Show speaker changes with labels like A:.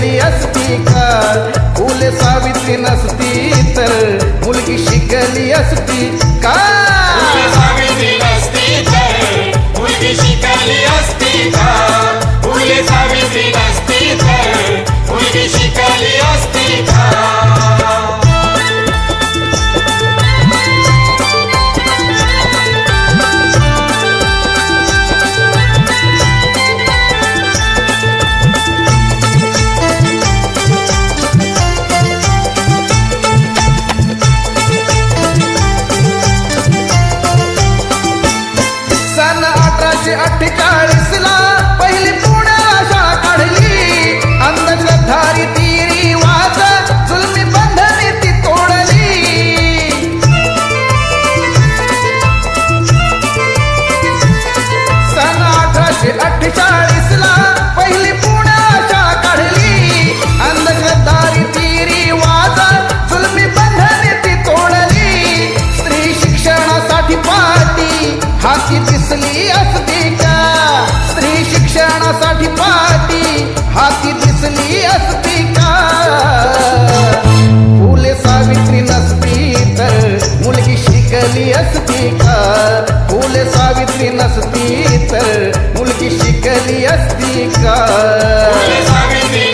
A: शिकली असती का? फुले सावित्री नसती तर मुलगी शिकली असती का?
B: फुले सावित्री नसती तर मुलगी शिकली असती का? फुले सावित्री नसती तर मुलगी शिकली असती का?
A: सन 1848 ला पहिली पुण्याला शाळा काढली. अंधश्रद्धारी ती रिवाज जुलमी बंधने ती तोडली. सन 1848 ला पहिली पुण्याला शाळा काढली. अंधश्रद्धारी ती रिवाज जुलमी बंधने ती तोडली. स्त्री शिक्षणासाठी पाठी हाती दिसली असती का? स्त्री शिक्षणासाठी पाठी हाती दिसली असती का? फुले सावित्री नसती तर मुलगी शिकली असती का? फुले सावित्री नसती तर मुलगी शिकली असती का?
B: फुले सावित्री